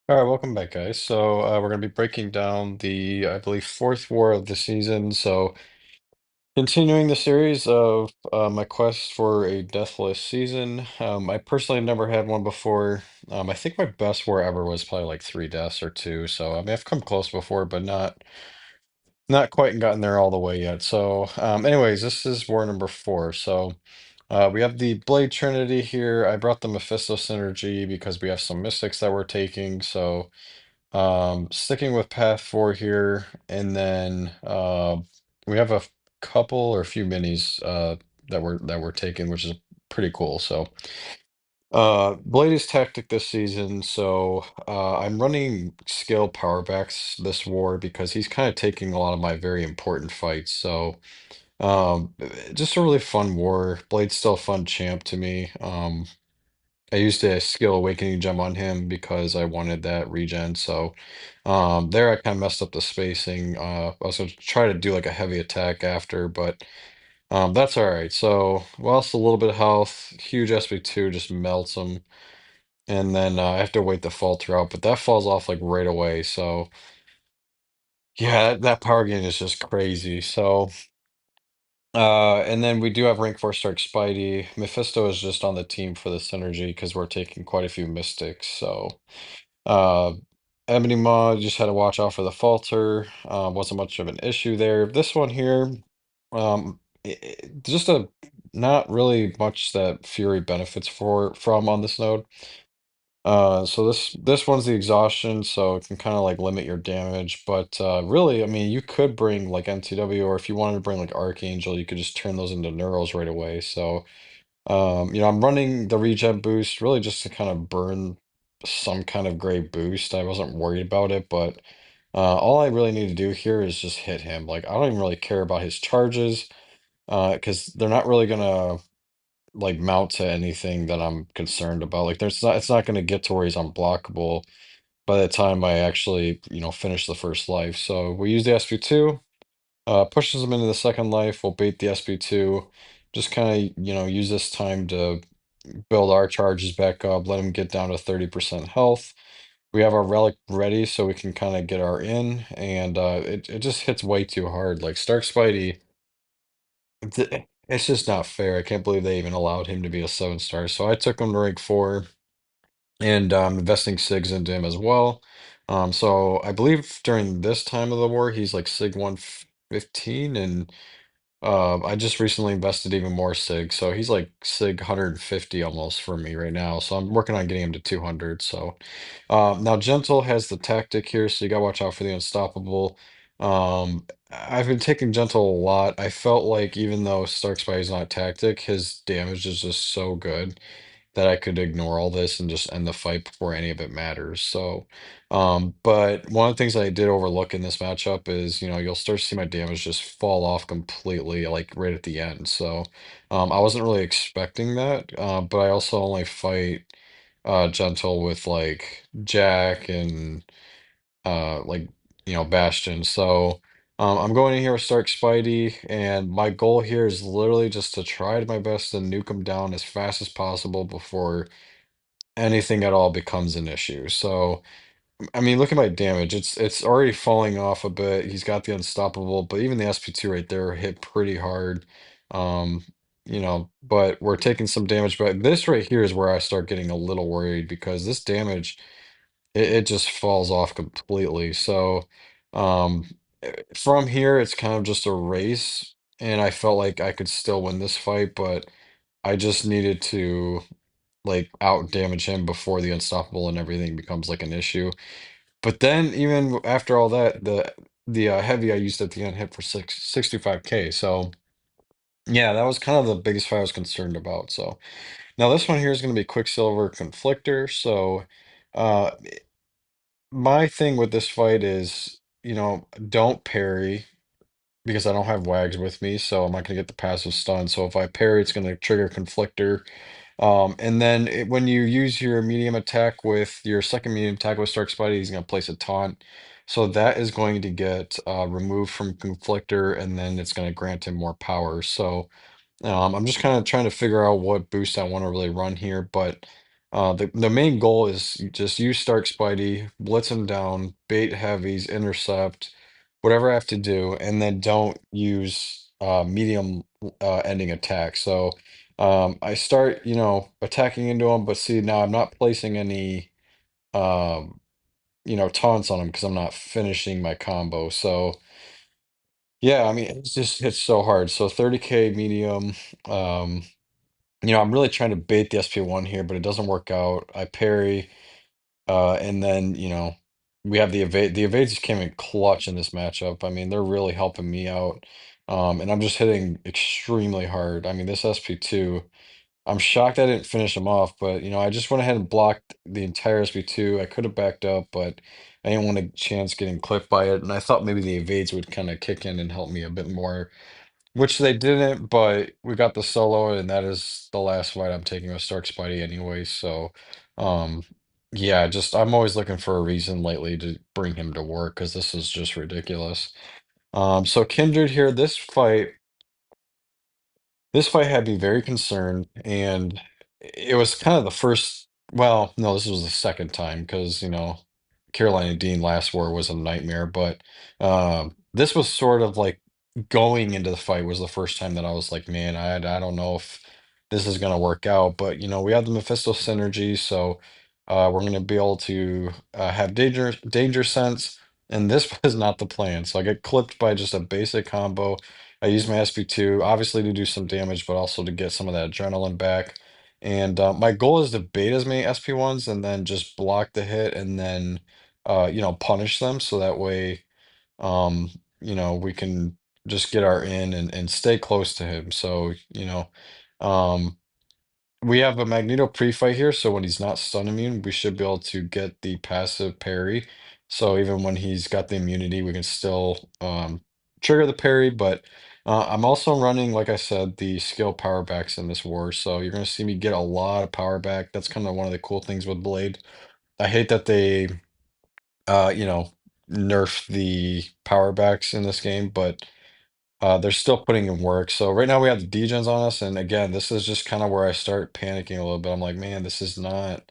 All right, welcome back, guys. So we're going to be breaking down the, I believe, fourth war of the season. So continuing the series of my quest for a deathless season. I personally never had one before. I think my best war ever was probably like three deaths or two. So I mean, I've come close before, but not quite gotten there all the way yet. So, anyways, this is war number four. So. We have the Blade Trinity here. I brought the Mephisto synergy because we have some mystics that we're taking. So sticking with path four here, and then we have a couple or a few minis that we're taking, which is pretty cool. So Blade is tactic this season, so I'm running skill power backs this war because he's kind of taking a lot of my very important fights. So just a really fun war. Blade's still a fun champ to me. I used a skill awakening gem on him because I wanted that regen. So there I kind of messed up the spacing. I was gonna try to do like a heavy attack after, but that's all right. So lost a little bit of health. Huge SB2 just melts him, and then I have to wait the fall throughout, but that falls off like right away. So yeah, that power gain is just crazy. So. And then we do have rank 4 Stark Spidey. Mephisto is just on the team for the synergy because we're taking quite a few mystics. So uh Ebony Maw just had to watch out for the falter. Wasn't much of an issue there. This one here, just a not really much that Fury benefits from on this node. So this one's the exhaustion, so it can kind of like limit your damage. But really, I mean, you could bring like NTW, or if you wanted to bring like Archangel, you could just turn those into Neuros right away. So I'm running the regen boost really just to kind of burn some kind of gray boost. I wasn't worried about it, but all I really need to do here is just hit him. Like I don't even really care about his charges, because they're not really gonna like mount to anything that I'm concerned about. Like it's not gonna get to where he's unblockable by the time I actually, finish the first life. So we use the SP2, pushes him into the second life. We'll bait the SP2, just kind of, use this time to build our charges back up, let him get down to 30% health. We have our relic ready so we can kind of get our in, and it just hits way too hard. Like Stark Spidey, it's just not fair. I can't believe they even allowed him to be a 7 star. So I took him to rank 4 and investing SIGs into him as well. So I believe during this time of the war, he's like SIG 115, and I just recently invested even more SIG, so he's like SIG 150 almost for me right now. So I'm working on getting him to 200. So now Gentle has the tactic here, so you gotta watch out for the Unstoppable. I've been taking Gentle a lot. I felt like even though Stark Spy is not tactic, his damage is just so good that I could ignore all this and just end the fight before any of it matters. So, but one of the things I did overlook in this matchup is, you'll start to see my damage just fall off completely, like right at the end. So, I wasn't really expecting that, but I also only fight Gentle with like Jack and like Bastion. So I'm going in here with Stark Spidey, and my goal here is literally just to try my best to nuke him down as fast as possible before anything at all becomes an issue. So I mean, look at my damage. It's already falling off a bit. He's got the unstoppable, but even the SP2 right there hit pretty hard. Um, but we're taking some damage. But this right here is where I start getting a little worried because this damage it just falls off completely. So from here it's kind of just a race, and I felt like I could still win this fight, but I just needed to like out damage him before the unstoppable and everything becomes like an issue. But then even after all that, the heavy I used at the end hit for 65K. So yeah, that was kind of the biggest fight I was concerned about. So now this one here is going to be Quicksilver Conflictor. So uh my thing with this fight is, don't parry because I don't have Wags with me, so I'm not gonna get the passive stun. So if I parry, it's gonna trigger Conflictor. And then when you use your medium attack with your second medium attack with Stark Spidey, he's going to place a taunt. So that is going to get removed from Conflictor, and then it's going to grant him more power. So I'm just kind of trying to figure out what boost I want to really run here. But The main goal is you just use Stark Spidey, blitz him down, bait heavies, intercept, whatever I have to do, and then don't use medium ending attack. So I start, attacking into him, but see now I'm not placing any um, taunts on him because I'm not finishing my combo. So yeah, I mean it's so hard. So 30k medium. Um, I'm really trying to bait the SP1 here, but it doesn't work out. I parry. And then, we have the evade. The evades just came in clutch in this matchup. I mean, they're really helping me out. And I'm just hitting extremely hard. I mean, this SP2, I'm shocked I didn't finish him off, but I just went ahead and blocked the entire SP2. I could have backed up, but I didn't want a chance getting clipped by it. And I thought maybe the evades would kind of kick in and help me a bit more, which they didn't, but we got the solo, and that is the last fight I'm taking with Stark Spidey anyway. So, um, yeah, just I'm always looking for a reason lately to bring him to work because this is just ridiculous. So Kindred here, this fight had me very concerned, and it was kind of the first. Well, no, this was the second time because Carolina Dean last war was a nightmare, but this was sort of like going into the fight was the first time that I was like, man, I don't know if this is gonna work out, but we have the Mephisto synergy, so we're gonna be able to have danger sense, and this was not the plan. So I get clipped by just a basic combo. I use my SP2, obviously to do some damage, but also to get some of that adrenaline back. And my goal is to bait as many SP1s and then just block the hit and then, punish them. So that way, um, we can just get our in and stay close to him. So, um, we have a Magneto pre-fight here, so when he's not stun immune, we should be able to get the passive parry. So even when he's got the immunity, we can still trigger the parry. But I'm also running, like I said, the skill power backs in this war. So you're going to see me get a lot of power back. That's kind of one of the cool things with Blade. I hate that they, uh, you know, nerf the power backs in this game, but they're still putting in work. So right now we have the degens on us, and again, this is just kind of where I start panicking a little bit. I'm like, man, this is not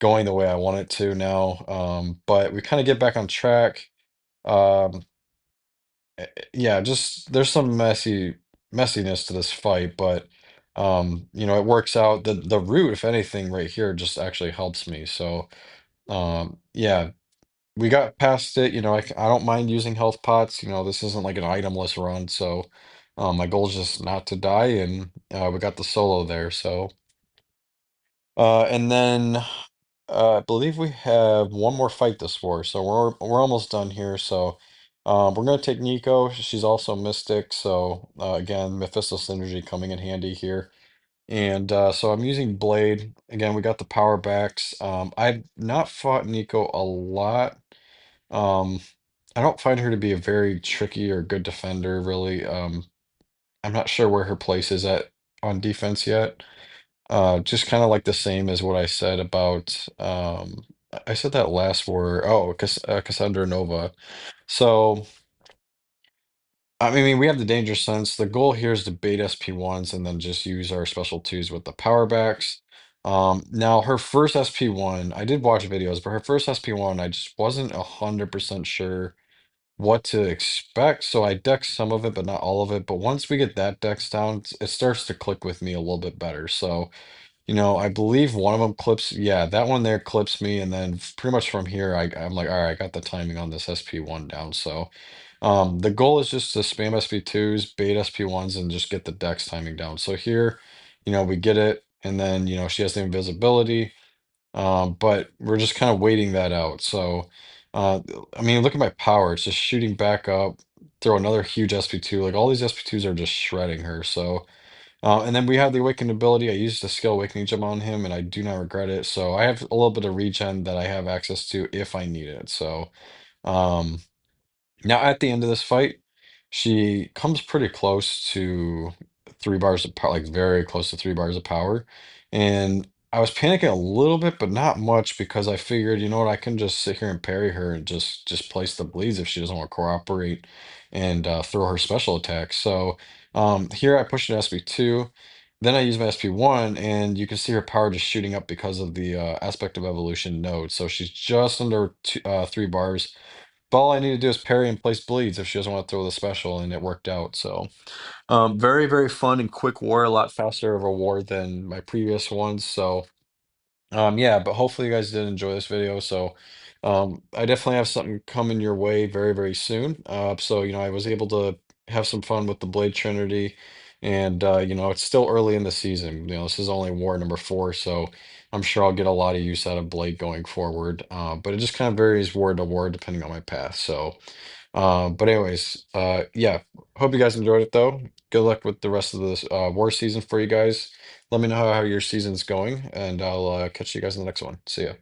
going the way I want it to now. But we kind of get back on track. Um, yeah, just there's some messiness to this fight, but it works out. The root, if anything, right here just actually helps me. So yeah, we got past it. I don't mind using health pots. This isn't like an itemless run, so my goal is just not to die, and we got the solo there. So, and then I believe we have one more fight this war, so we're almost done here. So, we're gonna take Nico. She's also Mystic, so again, Mephisto synergy coming in handy here. And so I'm using Blade. Again, we got the power backs. I've not fought Nico a lot. Um, I don't find her to be a very tricky or good defender, really. I'm not sure where her place is at on defense yet. Just kind of like the same as what I said about I said that last war. Oh, Cassandra Nova. So I mean, we have the danger sense. The goal here is to bait SP1s and then just use our special twos with the power backs. Now her first SP1, I did watch videos, but her first SP1, I just wasn't 100% sure what to expect. So I decked some of it, but not all of it. But once we get that dex down, it starts to click with me a little bit better. So, I believe one of them clips, yeah, that one there clips me. And then pretty much from here, I'm like, all right, I got the timing on this SP1 down. So the goal is just to spam SP2s, bait SP1s, and just get the dex timing down. So here, we get it. And then, she has the invisibility. But we're just kind of waiting that out. So, uh, I mean, look at my power. It's just shooting back up, throw another huge SP2. Like all these SP2s are just shredding her. So, and then we have the awakened ability. I used the skill awakening gem on him, and I do not regret it. So I have a little bit of regen that I have access to if I need it. So, um, now, at the end of this fight, she comes pretty close to 3 bars of power, like very close to 3 bars of power. And I was panicking a little bit, but not much because I figured, you know what, I can just sit here and parry her and just place the bleeds if she doesn't want to cooperate and throw her special attack. So here I pushed an SB2. Then I use my SP1, and you can see her power just shooting up because of the aspect of evolution node. So she's just under 3 bars. But all I need to do is parry and place bleeds if she doesn't want to throw the special, and it worked out. So very, very fun and quick war, a lot faster of a war than my previous ones. So yeah, but hopefully you guys did enjoy this video. So I definitely have something coming your way very, very soon. So I was able to have some fun with the Blade Trinity, and it's still early in the season. This is only war number 4, so I'm sure I'll get a lot of use out of Blade going forward. But it just kind of varies war to war depending on my path. So but anyways, yeah, hope you guys enjoyed it though. Good luck with the rest of this war season for you guys. Let me know how your season's going, and I'll catch you guys in the next one. See ya.